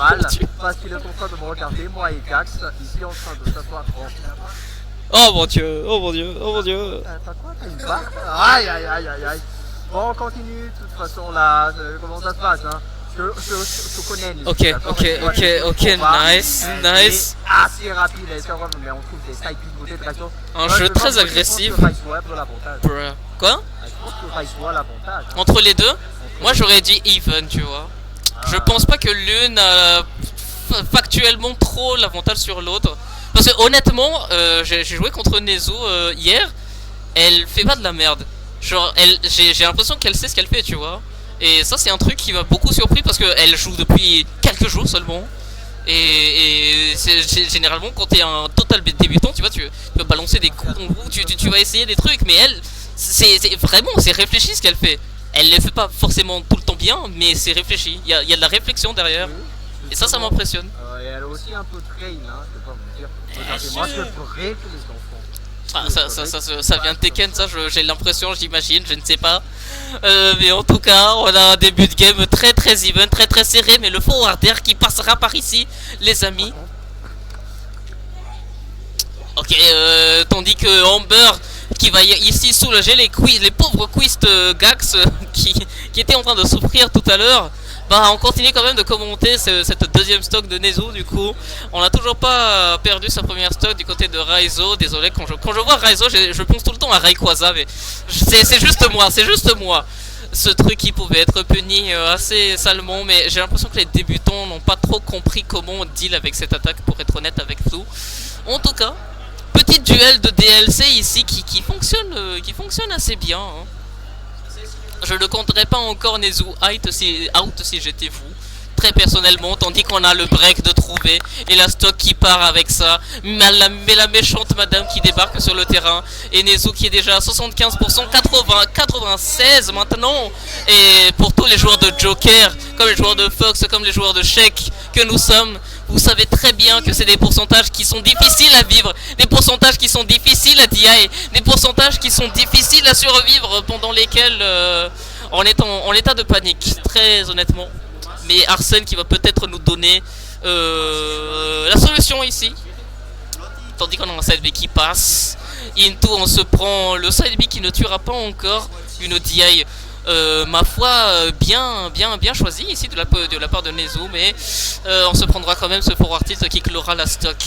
normal parce qu'il est en train de me regarder, moi et Gax, ici en train de s'asseoir. Oh mon dieu, oh mon dieu, oh mon dieu. T'as quoi? T'as une barre? Aïe aïe aïe aïe aïe. Bon, on continue, de toute façon là, comment ça se passe hein? Je connais les Ok, nice, nice. Assez rapide, mais on trouve des side pivotés de réaction. Un jeu très agressif. Quoi? Entre les deux? Moi j'aurais dit even, tu vois. Je pense pas que l'une a factuellement trop l'avantage sur l'autre. Parce que honnêtement, j'ai joué contre Nezu hier. Elle fait pas de la merde. Genre, j'ai l'impression qu'elle sait ce qu'elle fait, tu vois. Et ça, c'est un truc qui m'a beaucoup surpris parce qu'elle joue depuis quelques jours seulement. Et généralement, quand t'es un total débutant, tu vois, tu vas balancer des coups, tu vas essayer des trucs. Mais elle, c'est réfléchi ce qu'elle fait. Elle ne fait pas forcément tout le temps bien, mais c'est réfléchi. Il y a de la réflexion derrière. Et ça m'impressionne. Et elle a aussi un peu de train, hein, je peux pas vous dire. Regardez-moi, je ferai que les enfants. Ah, ça vient de Tekken, ça, j'ai l'impression, j'imagine, je ne sais pas. Mais en tout cas, on a un début de game très très even, très très serré, mais le forwarder qui passera par ici, les amis. Ok, tandis que Amber qui va ici soulager les pauvres Quist Gax qui étaient en train de souffrir tout à l'heure. Bah, on continue quand même de commenter cette deuxième stock de Nezu. Du coup, on n'a toujours pas perdu sa première stock du côté de Raizo. Désolé, quand je vois Raizo, je pense tout le temps à Rayquaza, mais c'est juste moi. Ce truc qui pouvait être puni assez salement, mais j'ai l'impression que les débutants n'ont pas trop compris comment on deal avec cette attaque, pour être honnête avec vous. En tout cas, petit duel de DLC ici qui fonctionne assez bien. Hein. Je ne compterai pas encore Nezu out si j'étais vous, très personnellement, tandis qu'on a le break de trouver et la stock qui part avec ça, mais la méchante madame qui débarque sur le terrain, et Nezu qui est déjà à 75%, 96 maintenant, et pour tous les joueurs de Joker, comme les joueurs de Fox, comme les joueurs de Sheik que nous sommes, vous savez très bien que c'est des pourcentages qui sont difficiles à vivre, des pourcentages qui sont difficiles à DI, des pourcentages qui sont difficiles à survivre, pendant lesquels on est en état de panique, très honnêtement. Mais Arsène qui va peut-être nous donner la solution ici. Tandis qu'on a un side B qui passe. Into, on se prend le side B qui ne tuera pas encore. Une DI ma foi bien choisi ici de la part de Nezu. Mais on se prendra quand même ce forward tilt qui clora la stock.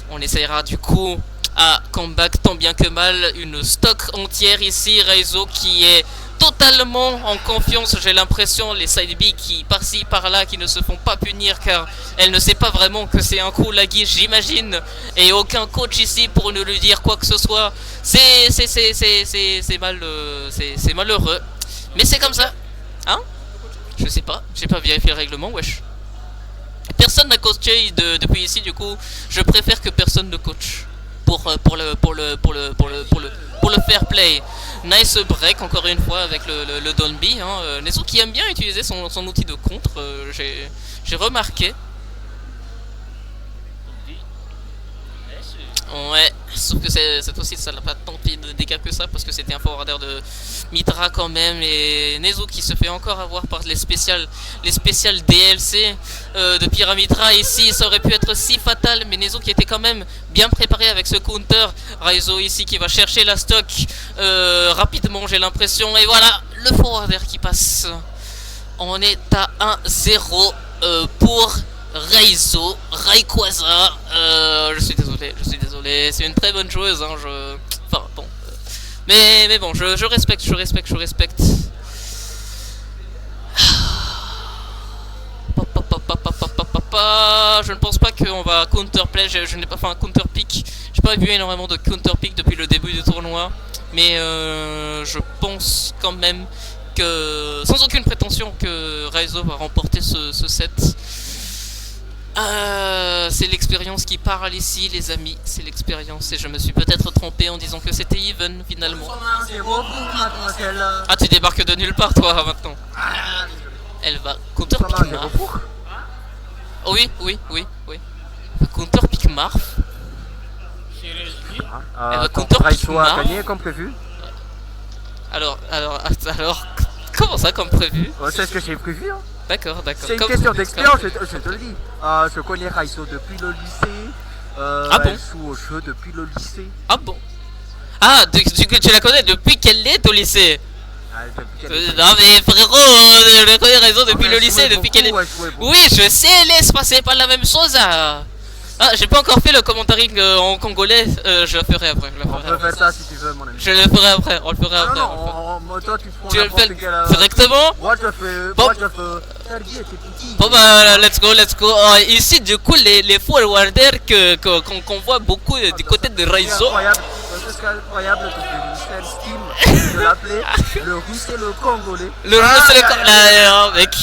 On essayera du coup à comeback tant bien que mal. Une stock entière ici. Raizo qui est totalement en confiance, j'ai l'impression. Les side B qui par-ci par-là qui ne se font pas punir car elle ne sait pas vraiment que c'est un coup laggy, j'imagine, et aucun coach ici pour ne lui dire quoi que ce soit. C'est malheureux, mais c'est comme ça, hein. Je sais pas, j'ai pas vérifié le règlement, wesh. Personne n'a coaché depuis ici, du coup je préfère que personne ne coach pour le fair play. Nice break encore une fois avec le Donby, hein. Nezu qui aime bien utiliser son outil de contre, j'ai remarqué. Ouais, sauf que cette fois-ci ça n'a pas tant fait de dégâts que ça parce que c'était un forwarder de Mitra quand même. Et Nezu qui se fait encore avoir par les spéciales DLC de Pyramitra ici. Ça aurait pu être si fatal, mais Nezu qui était quand même bien préparé avec ce counter. Raizo ici qui va chercher la stock rapidement, j'ai l'impression. Et voilà, le forwarder qui passe. On est à 1-0 pour Raizo, Rayquaza. Je suis désolé, c'est une très bonne joueuse, hein, enfin bon. Mais bon, je respecte. Je ne pense pas qu'on va counterplay, je n'ai pas fait un counter pick. J'ai pas vu énormément de counter pick depuis le début du tournoi. Mais je pense quand même que, sans aucune prétention, que Raizo va remporter ce set. C'est l'expérience qui parle ici, les amis, c'est l'expérience. Et je me suis peut-être trompé en disant que c'était even finalement. Ah, tu débarques de nulle part toi maintenant. Elle va counter pick Marf. Oh, oui. Counter pick Marf. Elle va counter pick Marf. Gagné comme prévu. Alors, comment ça comme prévu? C'est ce que j'ai prévu, hein. D'accord, d'accord. C'est une Comme- question comme- d'expérience, je te le dis. Je connais Raizo depuis le lycée. Ah bon? Elle joue au jeu depuis le lycée. Ah bon? Ah, tu la connais depuis qu'elle est au lycée? Depuis qu'elle est- Non mais frérot, je connais Raison depuis mais le elle lycée, jouait depuis qu'elle est... beaucoup, elle jouait beaucoup. Oui, je sais, laisse passer pas la même chose à... Ah, j'ai pas encore fait le commentaring en congolais, je le ferai après, je le On ferai peut après. faire ça si tu veux, mon ami. Je le ferai après, on le ferait Ah après. non, on le ferait. moi, toi tu prends Tu le fais n'importe quel... directement? Moi je fais... Bon. Moi je fais... T'as dit, t'es petit. Bon bah, let's go, let's go. Ici, du coup, les forwarders qu'on voit beaucoup du côté de C'est Raizo. incroyable, c'est incroyable que c'est une Steam de l'appeler le russe et le congolais. Le jeu c'est le là, mec.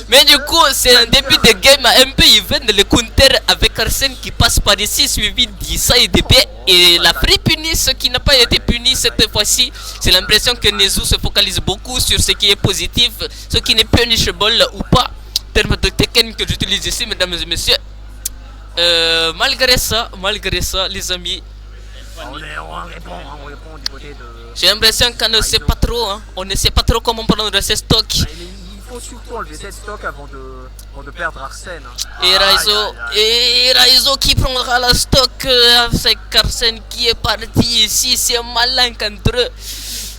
Mais du coup, c'est un début de game un peu even, le counter avec Arsène qui passe par ici, suivi d'Issa et DB. Et la free puni, ce qui n'a pas été puni cette fois-ci, c'est l'impression que Nezu se focalise beaucoup sur ce qui est positif, ce qui n'est punishable ou pas. Terme de Tekken que j'utilise ici, mesdames et messieurs. Malgré ça, les amis, On répond du côté de... j'ai l'impression qu'on ne sait pas trop, hein. On ne sait pas trop comment prendre ses stocks. Il faut surtout enlever cette stock avant de perdre Arsène. hein. Et Raizo qui prendra la stock avec Arsène qui est parti ici. C'est malin contre eux.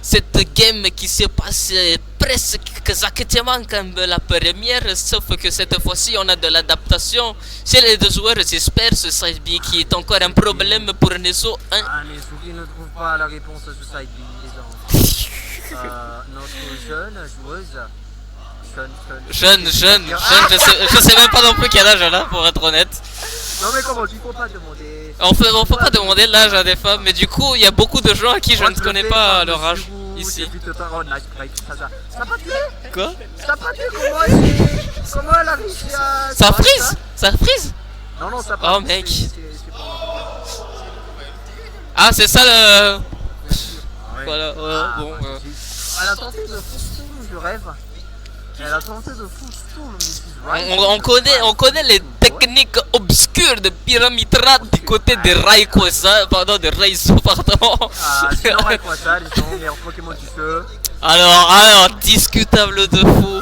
Cette game qui se passe presque exactement comme la première, sauf que cette fois-ci on a de l'adaptation chez les deux joueurs. J'espère ce side B qui est encore un problème pour Neso. Hein. Ah, mais Souki ne trouve pas la réponse à ce side B, les enfants. Notre jeune joueuse... Jeune, je sais même pas non plus quel âge elle a pour être honnête. Non mais comment, il faut pas demander... On peut pas demander l'âge à des femmes, mais du coup il y a beaucoup de gens à qui je ne connais pas leur âge ici. Ça t'a pas tué? Quoi? Ça t'a pas tué? Comment elle a réussi à... Ça freeze? Ça freeze? Non, non, ça pas. Oh mec. C'est pas... Ah c'est ça le... Ouais. Voilà, bon... Elle a tenté de foutre, je rêve. Elle a tenté de foutre, On connaît les techniques obscures de Pyramidra du côté de Rayquaza, pardon, de Raizo, pardon. Ah, sinon Rayquaza, ils sont les meilleurs Pokémon du feu. Alors, discutable de fou.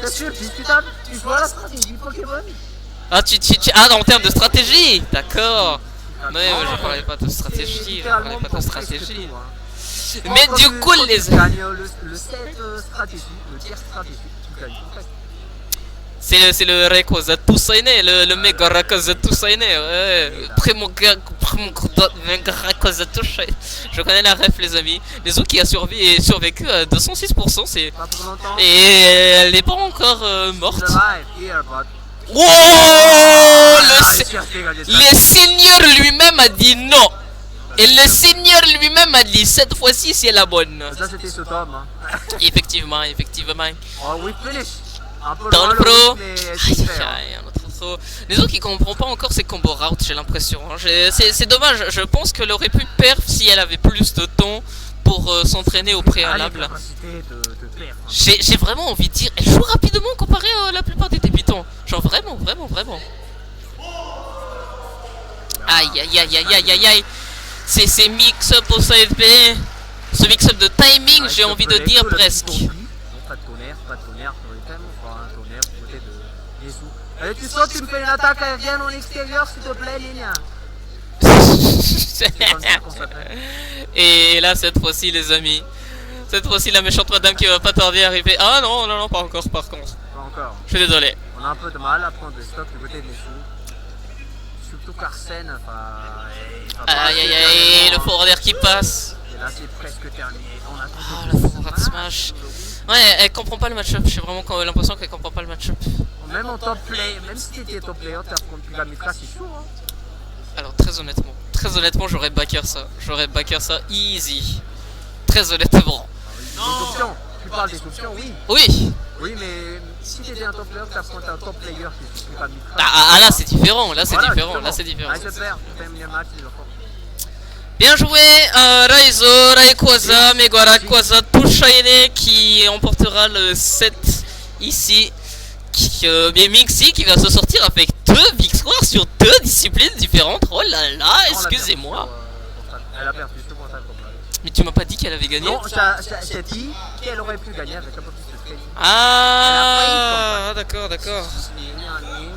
C'est sûr, discutable. Tu vois la stratégie Pokémon? Ah, en termes de stratégie, d'accord. Non, je parlais pas de stratégie, Mais du coup, les... Tu gagnes le set stratégie, le tiers stratégie, tu gagnes. C'est le Rayquaza Toussaine, le méga Rayquaza Toussaine, ouais. Primo Rayquaza Toussaine. Je connais la ref, les amis. Les autres qui a survécu à 206%, c'est... Pas pour longtemps. Et elle n'est pas encore morte. Wow, le Seigneur lui-même a dit non. Et le Seigneur lui-même a dit cette fois-ci c'est la bonne. Ça c'était ce tome. Hein. Effectivement. Oh oui, finish. Un peu Dans le loin, pro. mais Aïe, un autre trop. Les autres qui comprennent pas encore ces combos route, j'ai l'impression. Hein. C'est dommage, je pense qu'elle aurait pu perdre si elle avait plus de temps pour s'entraîner au préalable. J'ai vraiment envie de dire, elle joue rapidement comparé à la plupart des débutants. Genre vraiment. Aïe. C'est mix-up au CFP. Ce mix-up de timing, j'ai envie de dire presque. Pas de tonnerre, j'aurais tellement pas un tonnerre du côté de Yesu. Allez, tu sautes, tu me fais une attaque aérienne en extérieur, s'il te plaît, Lénia. C'est comme ça qu'on s'appelle. Et là, cette fois-ci, les amis, cette fois-ci, la méchante madame qui va pas tarder à arriver. Ah non, pas encore, par contre. Pas encore. Je suis désolé. On a un peu de mal à prendre des stocks du côté de Yesu. Surtout qu'Arsène, Aïe, le forwarder qui passe. Et là, c'est presque terminé. On a Ah, la forward smash. Ouais, elle comprend pas le match-up. J'ai vraiment l'impression qu'elle comprend pas le match-up. Même en top play, même si t'étais top player, t'as contre Pyramidra, c'est chaud, hein. Alors, très honnêtement, j'aurais backer ça easy. Très honnêtement. Les options, tu parles des options, oui. Oui. Oui, mais si t'étais un top player, t'affrontes un top player qui est Pyramidra. Ah, là, c'est différent. Là, c'est Voilà, différent. Ah, je perds, tu fais un match, les enfants. Bien joué, Raizo, Rayquaza, Mega Rayquaza Toussaine qui emportera le 7 ici. Mais Mixi qui va se sortir avec 2 victoires sur 2 disciplines différentes. Oh là là, excusez-moi. Elle a perdu ce mental. Mais tu m'as pas dit qu'elle avait gagné? Non, j'ai dit qu'elle aurait pu gagner avec un peu plus de training. Ah, d'accord, d'accord. Nini,